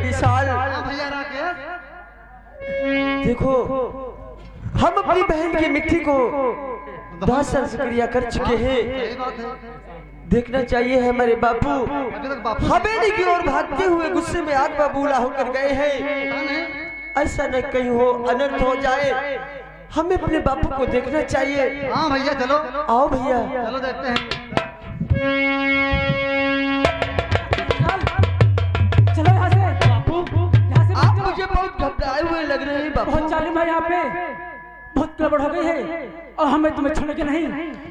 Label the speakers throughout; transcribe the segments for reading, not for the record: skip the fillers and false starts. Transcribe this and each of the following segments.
Speaker 1: विशाल।
Speaker 2: भैया राकेश,
Speaker 1: देखो हम अपनी बहन की मिट्टी को 10 साल से क्रिया कर चुके हैं।
Speaker 2: सही बात है।
Speaker 1: देखना चाहिए हमारे बापू
Speaker 2: अभी तक बापू
Speaker 1: हवेली की ओर भागते हुए गुस्से में आग बबूला होकर गए हैं। ऐसा न कहीं हो, अनर्थ हो जाए। हमें अपने बापू को देखना चाहिए।
Speaker 2: हाँ भैया चलो,
Speaker 1: आओ भैया।
Speaker 2: चलो देखते हैं।
Speaker 3: चलो यहाँ से बापू, यहाँ से
Speaker 1: आप मुझे बहुत घबराए हुए लग रहे हैं बापू।
Speaker 3: बहुत जालिम है यहाँ पे, बहुत गड़बड़ हो गई है और हमें तुम्हें छोड़ेंगे नहीं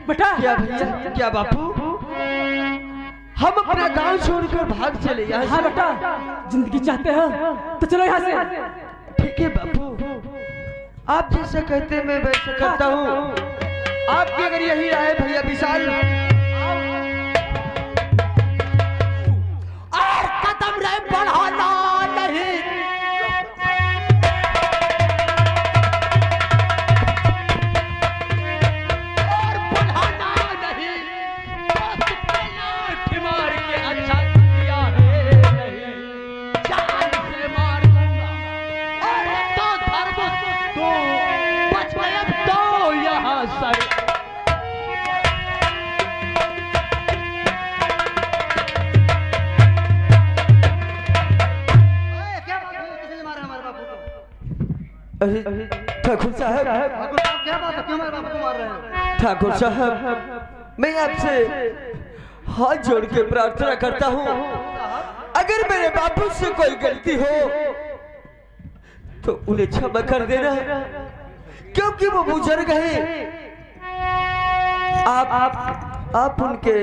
Speaker 3: बेटा।
Speaker 1: क्या भैया, क्या बापू, हम अपना गांव छोड़कर भाग चले यहाँ
Speaker 3: हाँ
Speaker 1: से?
Speaker 3: बेटा, जिंदगी चाहते हो तो चलो यहाँ से।
Speaker 1: ठीक है बापू, आप जैसा कहते मैं वैसा करता हूँ। आपकी अगर यही राय है भैया विशाल, और कदम रे बढ़ाना नहीं। और बढ़ाना नहीं। लाठी मार के अच्छा किया है नहीं। जान से मार दूंगा। और तो धर्म तो बच गए तो यहाँ सर।
Speaker 2: क्या बात है, किसने मारा हमारे बापू को?
Speaker 1: अरे ठाकुर साहब,
Speaker 2: ठाकुर साहब क्या बात है, क्यों हमारे बापू को मार रहे हैं?
Speaker 1: ठाकुर साहब, मैं आपसे हाथ जोड़ के प्रार्थना करता हूँ, अगर मेरे बापू से कोई गलती हो तो उन्हें क्षमा कर देना, क्योंकि वो बुजुर्ग हैं। आप उनके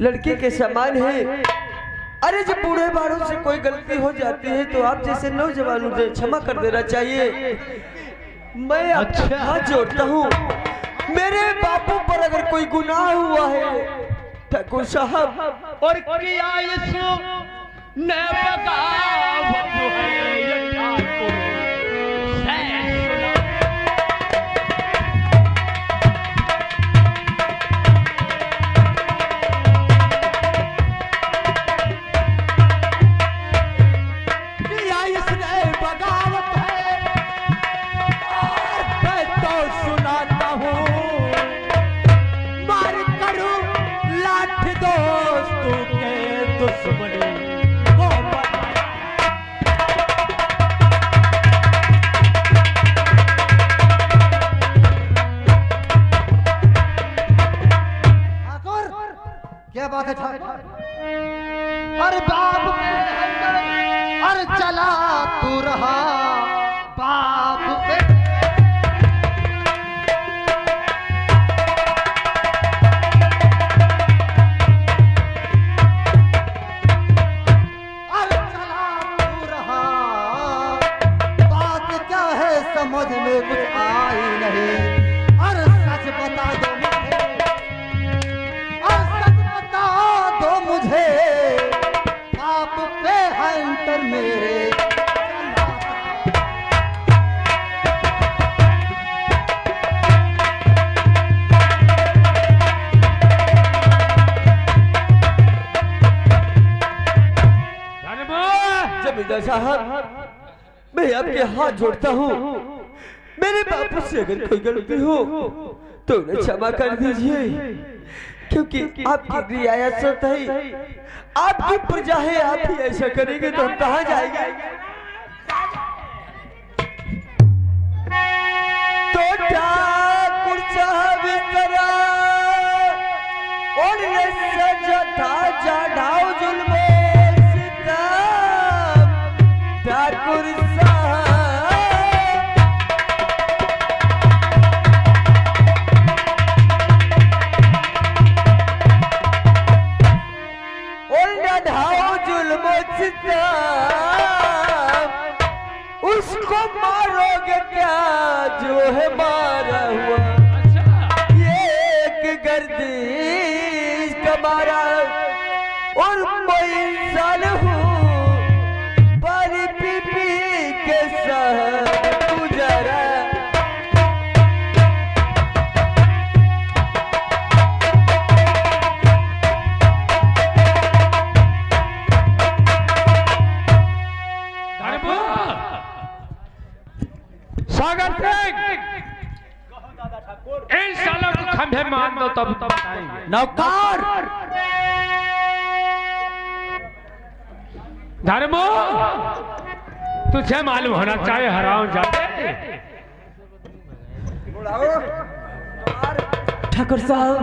Speaker 1: लड़के के समान हैं। अरे जब बूढ़े बारों से कोई गलती हो जाती है तो आप जैसे नौजवानों से क्षमा कर देना चाहिए। मैं आपसे हाथ जोड़ता हूँ, मेरे बापू पर अगर कोई गुनाह हुआ है ठाकुर साहब, और किया यीशु ने बगावत है ये ठाकुर से सुना। किया इसने बगावत है और मैं तो सुनाता हूँ। मार करूं लाठ दोस्तों के दुश्मनी को बनाया।
Speaker 2: ठाकुर क्या बात है ठाकुर? अरे बाप पे अरे चला तू रहा बाप पे। अरे चला तू रहा, बात क्या है समझ में कुछ आई नहीं। अरे सच बता दो मुझे, और सच बता दो मुझे, बाप पे है अंतर मेरे।
Speaker 1: जमींदार साहब, मैं आपके हाथ जोड़ता हूँ, मेरे बापू से अगर कोई गलती हो तो उन्हें क्षमा कर दीजिए, क्योंकि आपकी रियासत है, आपकी प्रजा है। आप ही ऐसा करेंगे तो हम कहाँ जाएंगे? तो ठाकुर साहब करा और ये सजता चढ़ाओ जुल्मो सितम। ठाकुर साहब और ढाओ जुल्मो सितम, उसको मारोगे क्या जो है मारा हुआ? ये एक गर्दिश कमारा और मैं इंसान हूँ, पानी पी पी के साथ गुजारा। नौकर
Speaker 4: धर्मो, तुझे मालूम होना चाहिए हराम जाते
Speaker 3: ठाकुर साहब,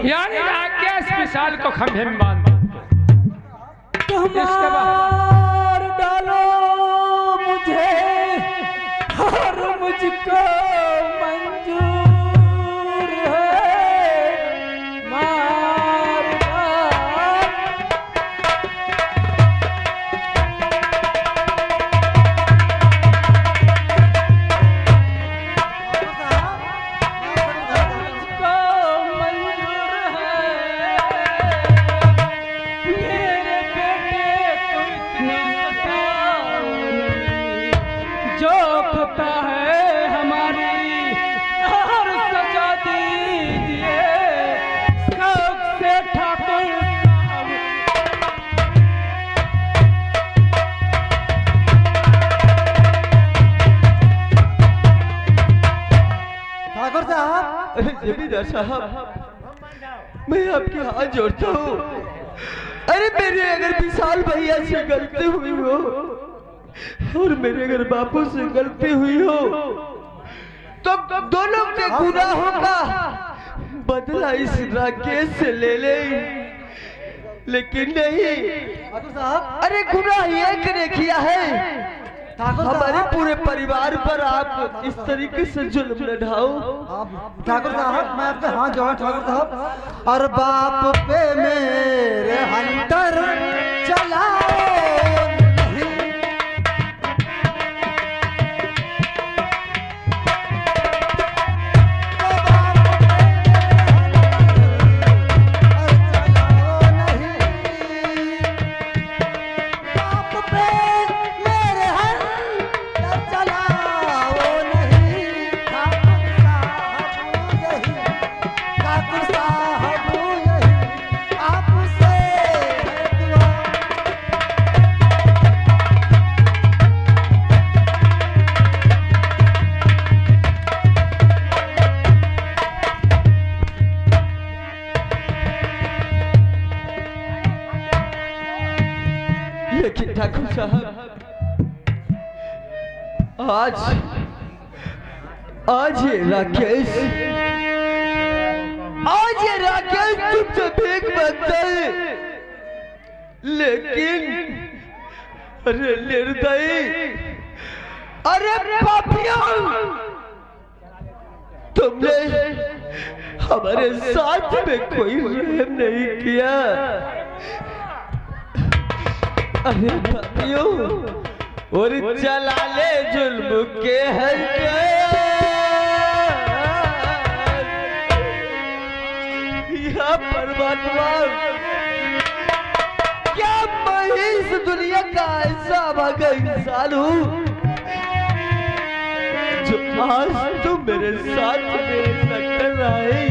Speaker 4: यानी राकेश विशाल को खंभे में बांध इसके बाद
Speaker 3: मार डालो मुझे और मुझको मंजूर है, मार डाल। मुझको मंजूर है, मेरे बेटे को इतनी सताओ नहीं, जो खता है हमारी और सजा दीजिए शौक से ठाकुर साहब।
Speaker 2: ठाकुर साहब,
Speaker 1: अरे जमींदार साहब, मैं आपके हाथ जोड़ता हूँ। अरे मेरे अगर विशाल भैया से गलती हुई हो और मेरे अगर बापू से गलती हुई हो तो दोनों के गुनाहों का बदला इस राकेश से ले ले, लेकिन नहीं।
Speaker 2: ठाकुर साहब,
Speaker 1: अरे गुनाह एक ने किया है,
Speaker 2: ठाकुर
Speaker 1: हमारे
Speaker 2: साहब,
Speaker 1: पूरे परिवार पर आप इस तरीके से जुल्म न ढाओ।
Speaker 2: ठाकुर साहब, मैं आपके हाथ जोड़ा ठाकुर साहब। और बाप पे मेरे हंटर चलाओ नहीं, बाप पे मेरे हंटर चलाओ नहीं, ठाकुर साहब यही, ठाकुर साहब यही आपसे है दुआ।
Speaker 1: लेकिन ठाकुर साहब, आज ये राकेश तुमसे भीख मांगता है, लेकिन अरे निर्दयी, अरे पापियों, तुमने हमारे साथ में कोई रहम नहीं किया। अरे पापियों, और चला ले जुल्म के हल्के, या परमात्मा, क्या मैं इस दुनिया का ऐसा भागा इंसान हूँ जो आज तुम मेरे साथ में कर रहा है।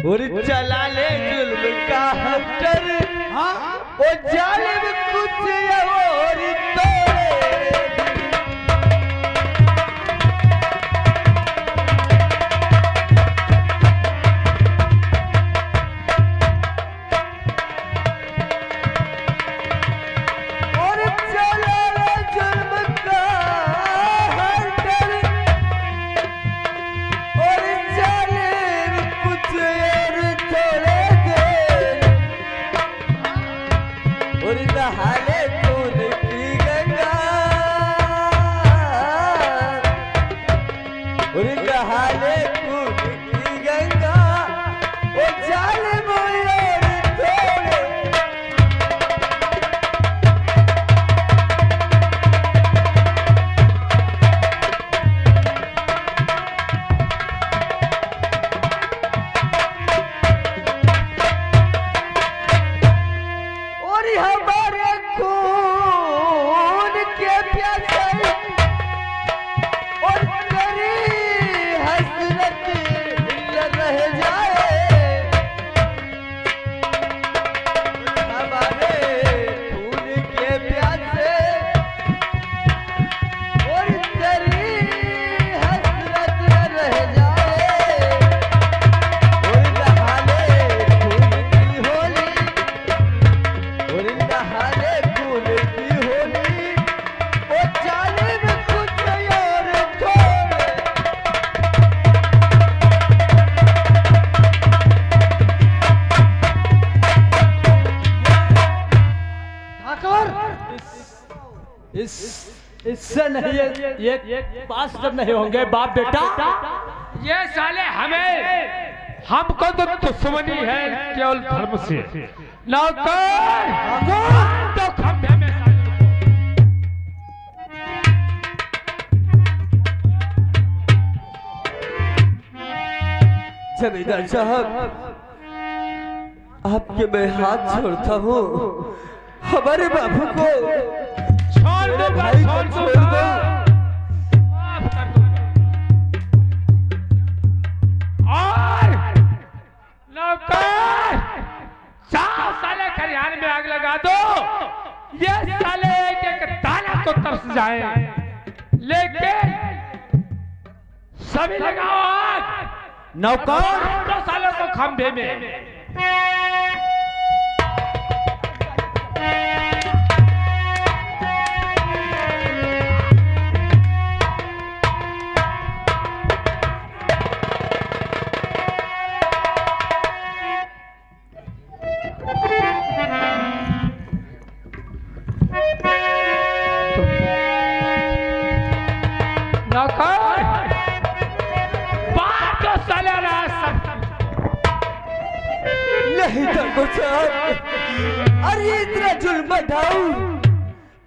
Speaker 1: और चला ले जुल्म का हंटर, वो जालिम कुछ और तोड़े। और चला ले जुल्म का हंटर, और जालिम कुछ और तोड़े दे। और नहाले खून की गंगा, और नहाले खून की गंगा, वो जालिम और तोड़े।
Speaker 3: नहीं ये पास जब नहीं होंगे बाप बेटा।
Speaker 4: ये साले हमको तो दुश्मनी है केवल धर्म से। नौकर तो खंभे में
Speaker 1: जमींदार साहब, आपके मैं हाथ छोड़ता हूँ। हमारे बाबू को
Speaker 4: छोड़ दो
Speaker 1: भाई को छोड़ दो।
Speaker 4: और नौकर चार साले खरियान में आग लगा दो। ये साले एक एक दाना तो तरस जाए, लेकिन सभी लगाओ आग।
Speaker 3: नौकर
Speaker 4: दो सालों को खंभे में।
Speaker 1: नहीं ठाकुर साहब, अरे इतना जुल्म हटाओ।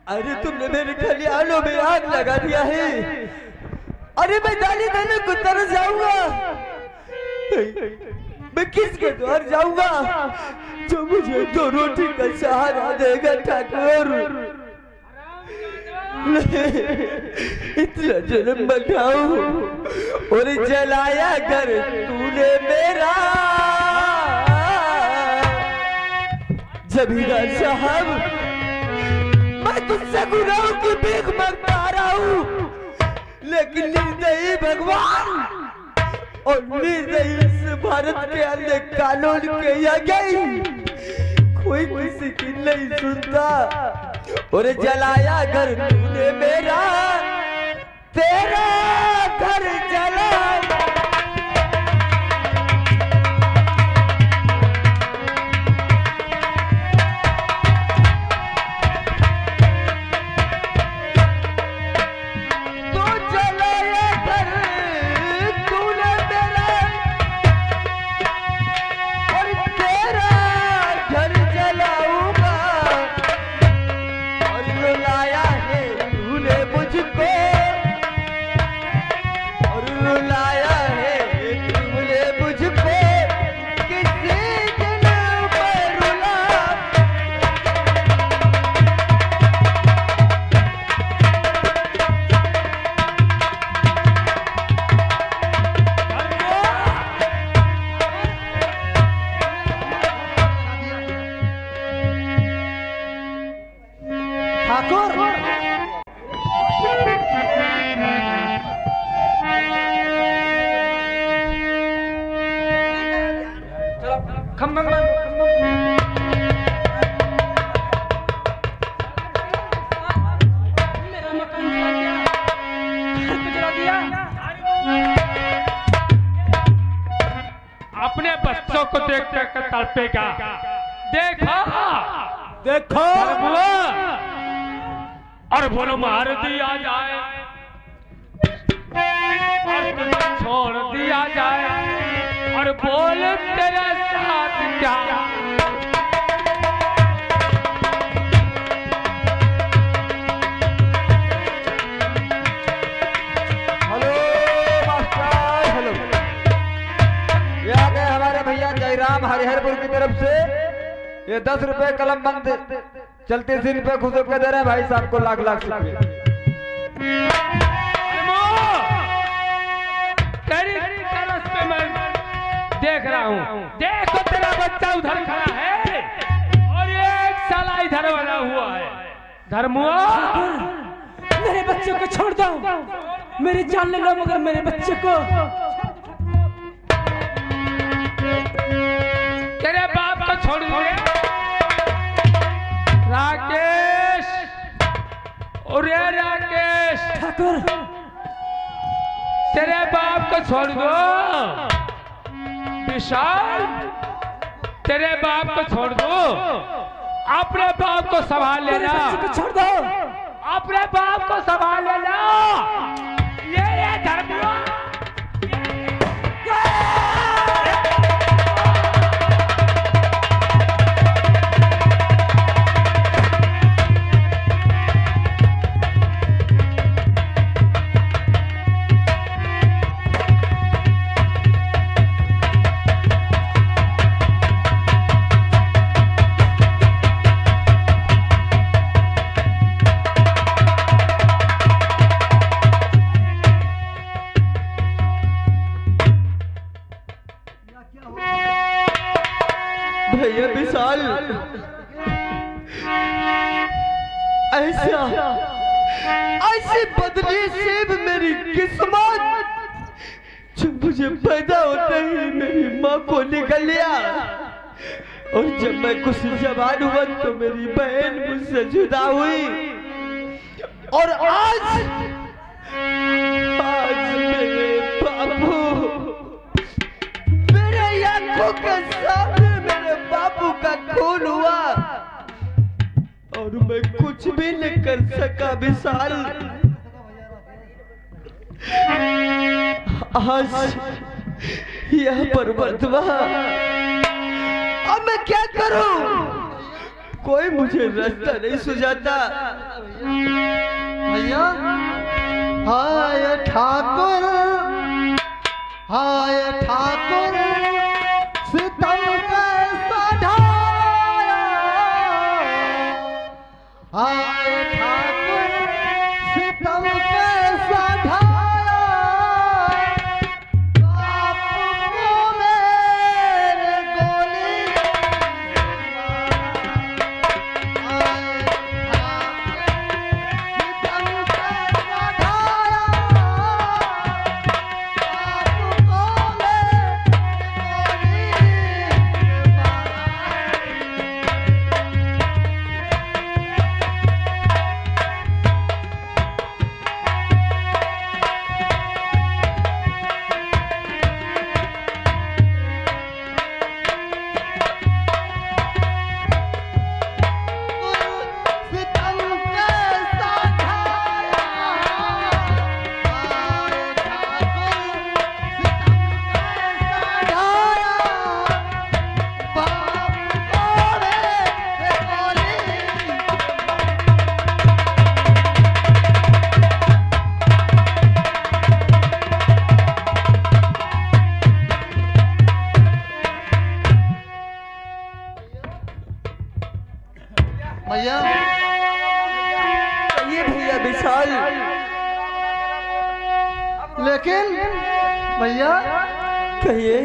Speaker 1: अरे तुमने मेरे खलियानों में आग लगा दिया है। अरे मैं दाने दाने को तरस जाऊंगा। मैं किसके द्वार जाऊंगा जो मुझे 2 रोटी का सहारा देगा ठाकुर। इतना जुल्म हटाओ और जलाया घर तूने मेरा। जमींदार साहब, मैं तुझसे गुनाहों की भीख मांगता आ रहा हूँ, लेकिन निर्दयी भगवान और निर्दयी इस भारत के अन्य कानून के आगे कोई किसी की नहीं सुनता। और जलाया घर तूने मेरा, तेरा घर जला। अपने बच्चों को देख देख कर तड़पेगा। देखो
Speaker 3: देखो
Speaker 4: और बोलो मार दिया जाए और तुझे छोड़ दिया जाए, और बोल तेरे साथ क्या।
Speaker 2: Hello master, hello. ये आ गए हमारे भैया जयराम हरिहरपुर की तरफ से। ये 10 रुपए कलम बंद चलते सिर पे खुश होकर दे रहे हैं भाई साहब को लाख लाख रुपए।
Speaker 4: तेरी तरफ पे मैं देख रहा हूँ। देखो तेरा बच्चा उधर खड़ा है और ये एक साला इधर बना हुआ है। धर्मुआ,
Speaker 3: मेरे बच्चे को छोड़ दो, मेरी जान ले लो, मगर मेरे बच्चे को।
Speaker 4: तेरे बाप को छोड़ दो राकेश। और ये राकेश,
Speaker 3: ठाकुर
Speaker 4: तेरे बाप को छोड़ दो। विशाल, तेरे बाप को छोड़ दो, अपने बाप को संभाल लेना।
Speaker 3: मेरे बच्चे को छोड़ दो।
Speaker 4: अपने बाप को संभाल लेना। ये धर्मियों
Speaker 1: भैया विशाल, ऐसी बदली सेब मेरी किस्मत, जो मुझे पैदा होते ही मेरी माँ को निकल लिया, और जब मैं कुछ जवान हुआ तो मेरी बहन मुझसे जुदा हुई, और आज मेरे बापू मेरे आंखों के सामने मेरे बापू का खून हुआ, और मैं कुछ भी नहीं कर सका विशाल। आज यह पर्वतवा, अब मैं क्या करूं? कोई मुझे रास्ता नहीं सुझाता।
Speaker 2: भैया, हाय ठाकुर, हाय ठाकुर, सितम कैसा ढाया, हाय ठाकुर, सितम कैसा ढाया, बाप को मेरे गोली हाय ठाकुर, सितम कैसा ढाया, बाप को भैया,
Speaker 1: ये भैया विशाल,
Speaker 2: लेकिन भैया
Speaker 1: कहिए।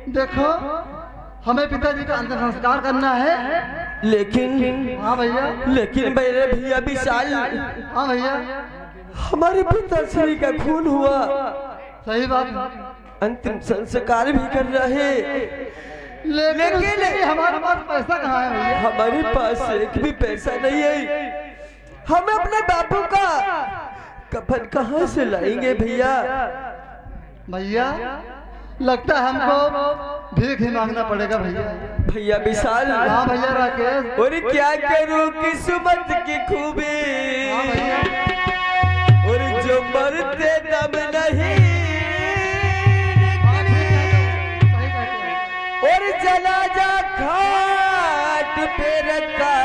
Speaker 2: देखो, हमें पिताजी का अंतिम संस्कार करना है।
Speaker 1: लेकिन
Speaker 2: हाँ भैया,
Speaker 1: लेकिन मेरे भैया विशाल,
Speaker 2: हाँ भैया,
Speaker 1: हमारे पिताश्री का खून हुआ,
Speaker 2: सही बात।
Speaker 1: अंतिम संस्कार भी कर रहे,
Speaker 2: लेकिन हमारे पास पैसा कहाँ है भैया?
Speaker 1: हमारे पास एक भी पैसा नहीं है। हम अपने बापू का कफन कहाँ से लाएंगे भैया?
Speaker 2: भैया, लगता है हमको भीख ही मांगना पड़ेगा भैया।
Speaker 1: भैया विशाल,
Speaker 2: हाँ भैया राकेश,
Speaker 1: और क्या करूं किस्मत की खूबी,
Speaker 2: हाँ भैया,
Speaker 1: और जो मरते दम नहीं
Speaker 2: सही कहते हैं।
Speaker 1: और जनाजा घाट पे रखा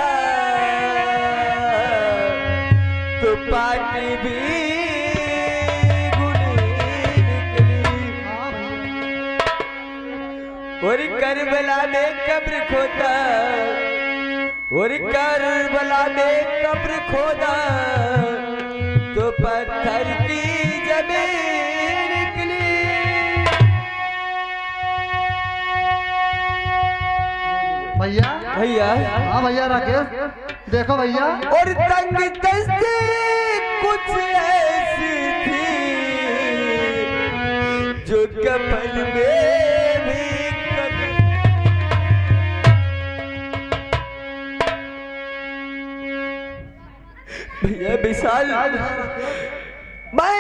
Speaker 1: तो पानी भी गुनी निकली,
Speaker 2: हाँ भैया,
Speaker 1: और करबला में कब्र खोदा, और करबला में कब्र खोदा तो पत्थर की जमीन निकली।
Speaker 2: भैया,
Speaker 1: भैया,
Speaker 2: हाँ भैया राकेश, देखो भैया,
Speaker 1: और तंग दस्ती कुछ ऐसी थी जो कफन में भी भैया विशाल, मैं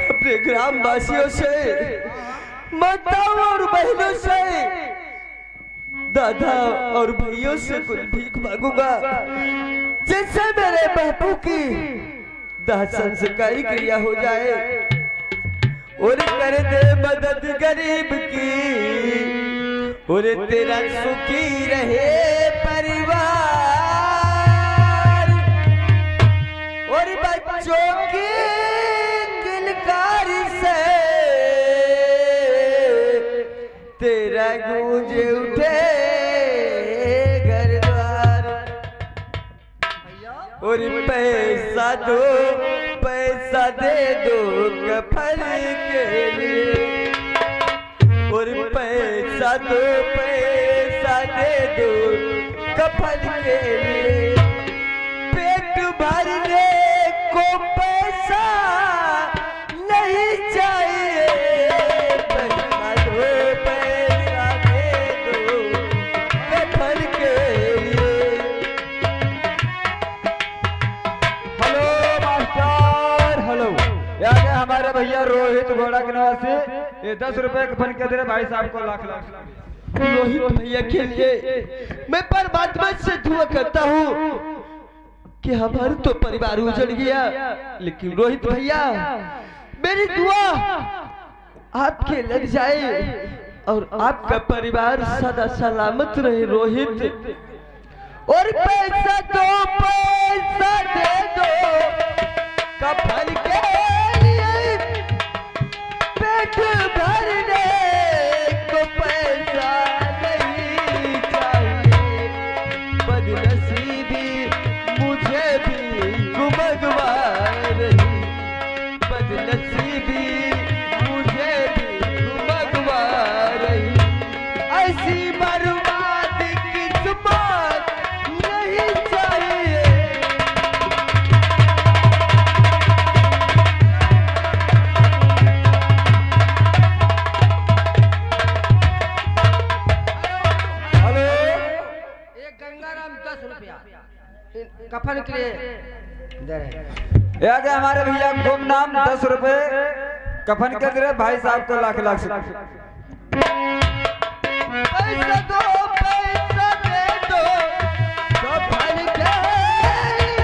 Speaker 1: अपने ग्राम वासियों से, माताओं और बहनों से, दादा और भाइयों से कुछ भीख मांगूंगा, जैसे मेरे बापू की दाह संस्कारी क्रिया हो जाए और कर दे मदद गरीब की और तेरा सुखी रहे परिवार और बच्चों की किलकारी से तेरा गूंज उठे घर द्वार और पैसा दे दो कफन के लिए और पैसा दे दो कफन के लिए पेट भरने को पैसा नहीं चाहिए पैसा दे दो कफन के लिए।
Speaker 2: Hello master hello. यहाँ के हमारे भैया रोहित घोड़ा के निवासी ये 10 रुपए कफन के दे रहे भाई साहब को लाख लाख।
Speaker 1: रोहित भैया के लिए मैं परमात्मा से दुआ करता हूँ कि हमारा तो परिवार उजड़ गया, लेकिन रोहित भैया मेरी दुआ आपके लग जाए और आपका परिवार सदा सलामत रहे रोहित। और पैसा दे दो कफन के लिए पेट भरने को पैसा नहीं चाहिए बदनसीबी मुझे भी गुमगवा रही बदनसीबी मुझे भी गुमगवा रही ऐसी बर्बाद किस्मत नहीं चाहिए।
Speaker 3: कफन के लिए दे रहे।
Speaker 2: यहाँ के हमारे भैया गुम नाम 10 रुपए कफन के दे रहे भाई साहब को लाख लाख।
Speaker 1: पैसा दो कफन के लिए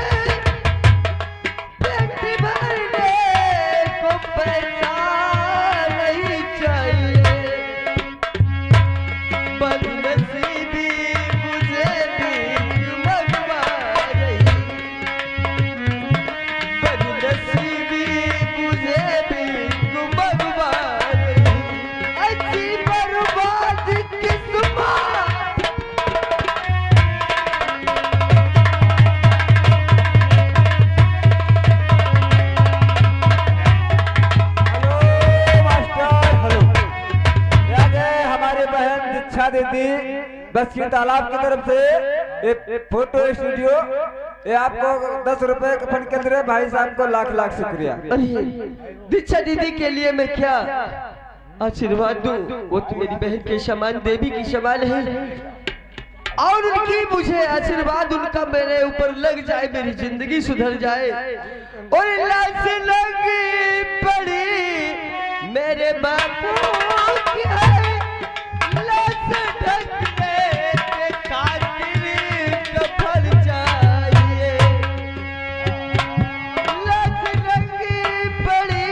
Speaker 1: पेट भरने को पैसा नहीं चाहिए बदनसीबी मुझे भी गुमगवा रही बदनसीबी मुझे भी गुमगवा रही ऐसी बर्बाद किस्मत।
Speaker 2: Hello master hello. यहाँ के हमारे बहन दीक्षा दीदी बस की तालाब की तरफ से ये फोटो स्टूडियो ये आपको 10 रुपए कफन के दे भाई साहब को लाख लाख शुक्रिया।
Speaker 1: अरे दीक्षा दीदी के लिए मैं क्या आशीर्वाद दूं, वो तो मेरी बहन के समान देवी की समान है और उनकी मुझे आशीर्वाद उनका मेरे ऊपर लग जाए मेरी जिंदगी सुधर जाए और लाश लगी पड़ी मेरे बापू की है लाश ढकने के खातिर कफन चाहिए लाश लगी पड़ी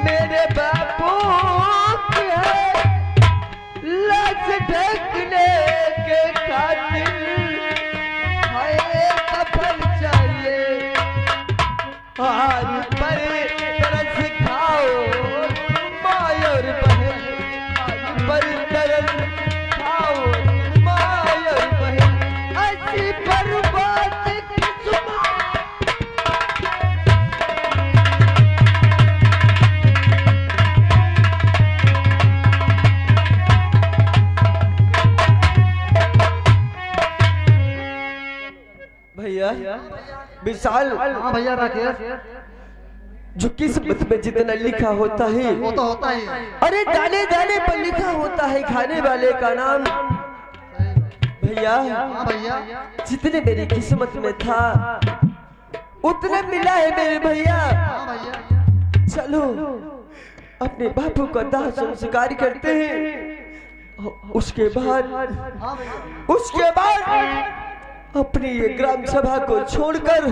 Speaker 1: मेरे बापू की है लाश ढकने के खातिर कफन चाहिए हार पर तरस खाओ माय और बहन हार पर तरस खाओ माय और बहन ऐसी बर्बाद किस्मत। भैया विशाल
Speaker 2: हाँ भैया राकेश
Speaker 1: जो किस्मत में जितना लिखा होता है
Speaker 2: वो तो होता ही।
Speaker 1: अरे दाने दाने पर लिखा होता है खाने वाले का नाम। भैया
Speaker 2: हाँ भैया
Speaker 1: जितने मेरी किस्मत में था उतने मिला है मेरे भैया।
Speaker 2: हाँ भैया
Speaker 1: चलो अपने बापू का दाह संस्कार करते हैं उसके बाद अपनी ये ग्राम सभा को छोड़कर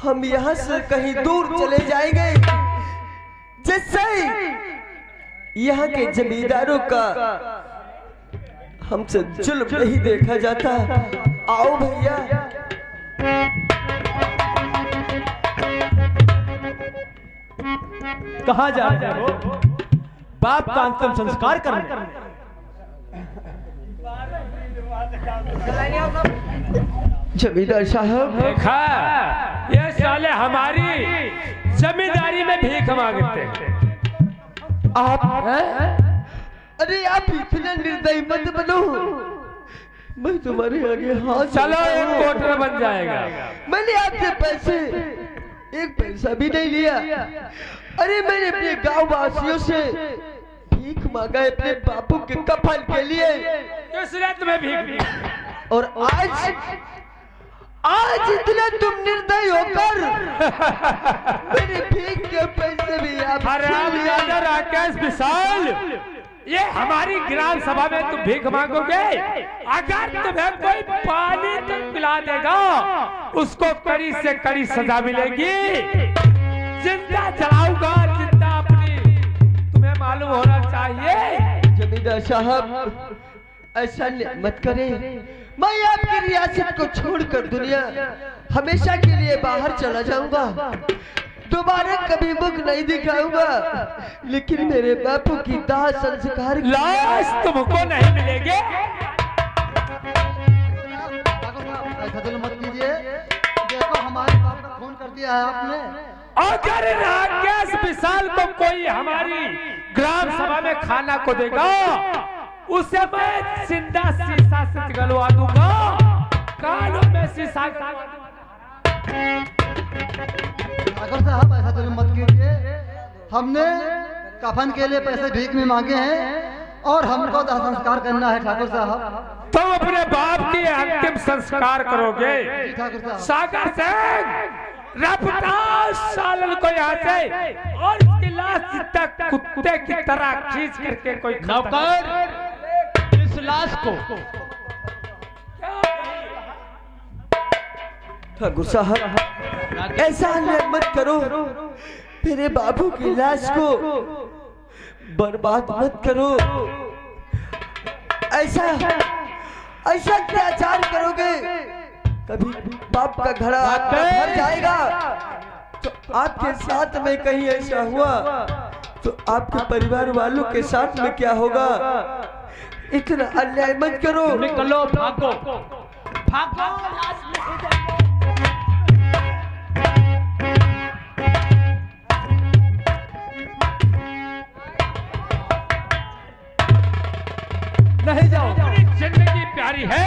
Speaker 1: हम यहाँ से कहीं दूर चले जाएंगे, जिससे यहाँ के जमींदारों का हमसे जुल्म नहीं देखा जाता। आओ भैया।
Speaker 5: कहाँ जा रहे हो? बाप का अंतिम संस्कार करने।
Speaker 1: जमींदार साहब,
Speaker 4: देखा, ये साले हमारी जमींदारी में भीख मांगते हैं।
Speaker 1: आप अरे आप इतना निर्दयी मत बनो, मैं तुम्हारे आगे हाथ
Speaker 4: चलो एक कोटर बन जाएगा।
Speaker 1: मैंने आपसे पैसे एक पैसा भी नहीं लिया। अरे मैंने अपने गांव वासियों से भीख मांगा है अपने बापू के कफन के लिए।
Speaker 4: किसने तुम्हें भीख दी?
Speaker 1: और आज इतना तुम निर्दयी होकर मेरे भीख के पैसे भी आप
Speaker 4: राकेश विशाल, ये हमारी ग्राम सभा में तुम भीख मांगोगे? अगर तुम्हें कोई पानी तक पिला देगा उसको कड़ी से कड़ी सजा मिलेगी। जिंदा जलाऊंगा, जिंदा अपनी, तुम्हें मालूम होना चाहिए।
Speaker 1: जमींदार साहब ऐसा मत करें, मैं आपकी रियासत को छोड़कर दुनिया हमेशा के लिए बाहर चला जाऊंगा, दोबारा कभी मुख नहीं दिखाऊंगा, लेकिन मेरे बापू की दाह संस्कार
Speaker 4: लाश तुमको नहीं मिलेगी।
Speaker 2: ऐसा दिल मत कीजिए, देखो हमारे बाप का खून कर दिया है आपने।
Speaker 4: अगर राकेश विशाल को कोई हमारी ग्राम सभा में खाना को देगा, उसे मैं जिंदा शीशा से निकलवा दूंगा, कानों में शीशा।
Speaker 2: ठाकुर साहब ऐसा दिल मत कीजिए, हमने कफन के लिए पैसे भीख में मांगे हैं और हमको दाह संस्कार करना है। ठाकुर साहब
Speaker 4: तुम अपने बाप की अंतिम संस्कार करोगे।
Speaker 2: ठाकुर साहब
Speaker 4: सागर सिंह, रफ्तार सालन को यहाँ से और इसकी लाश तक कुत्ते की तरह खींच करके कोई
Speaker 5: नौकर, इस लाश को
Speaker 1: ठाकुर साहब ऐसा अन्याय मत करो, मेरे बाबू की लाश को बर्बाद मत करो। ऐसा अत्याचार करोगे कभी बाप का घड़ा आपका भर जाएगा। तो आपके साथ में कहीं ऐसा हुआ तो आपके परिवार वालों के साथ में क्या होगा? इतना अन्याय मत करो।
Speaker 5: निकलो, भागो, भागो, लाश ले जाओ। नहीं जाओ।
Speaker 4: अपनी जिंदगी प्यारी है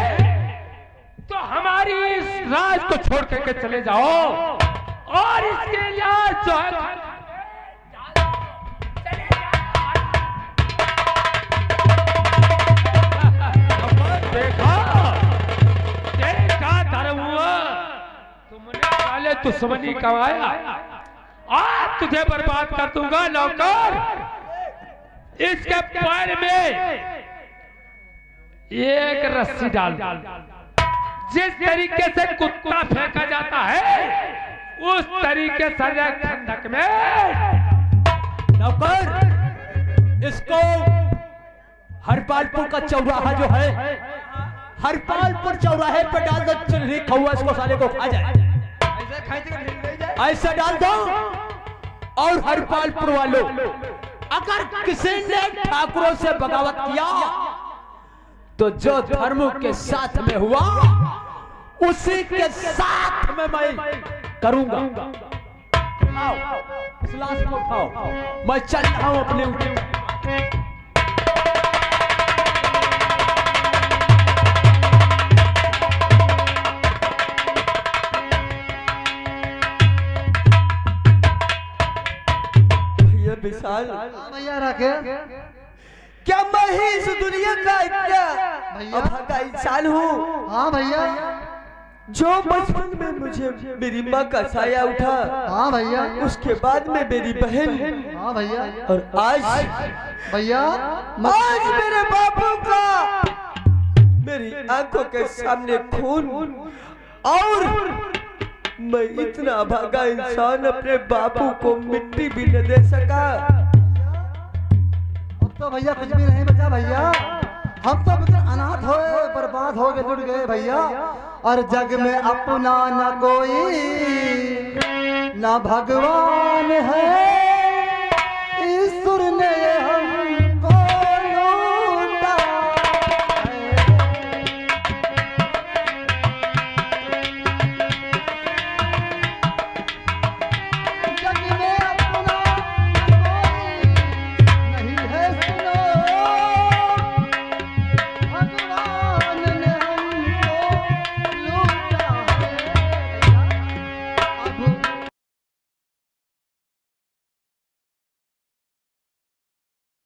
Speaker 4: तो हमारी इस राज को छोड़ करके चले जाओ और इसके लाश जो है देखा धर्म हुआ, तुमने साले दुश्मनी कमाया, आज तुझे बर्बाद कर दूंगा। नौकर, इसके पैर में एक रस्सी डाल, जिस तरीके से कुत्ता फेंका जाता है उस तरीके से खंडक में।
Speaker 5: नौकर, इसको हरपालपुर का चौराहा जो है, हरपालपुर चौराहे पर डाल दो, चिल्ली कौआ इसको साले को खा जाए। ऐसा डाल दो। और हरपालपुर वालों, अगर किसी ने ठाकुरों से बगावत किया तो जो धर्म के साथ में हुआ उसी के साथ में मैं करूंगा। आओ, इस लाश को उठाओ, मैं चल रहा हूं अपने ऊपर।
Speaker 1: भैया विशाल,
Speaker 2: भैया राकेश,
Speaker 1: क्या मैं ही इस दुनिया का इतना अभागा इंसान हूँ?
Speaker 2: हाँ भैया,
Speaker 1: जो बचपन में मुझे मेरी माँ का साया उठा,
Speaker 2: हाँ भैया,
Speaker 1: उसके बाद में मेरी बहन,
Speaker 2: हाँ भैया,
Speaker 1: और आज
Speaker 2: भैया
Speaker 1: आज मेरे बापू का मेरी आंखों के सामने खून, और मैं इतना भागा इंसान अपने बापू को मिट्टी भी न दे सका।
Speaker 2: अब तो भैया कुछ भी नहीं बचा भैया, हम तो बिल्कुल अनाथ हो गए, बर्बाद हो गए, लुट गए भैया। और जग में अपना न कोई, ना भगवान है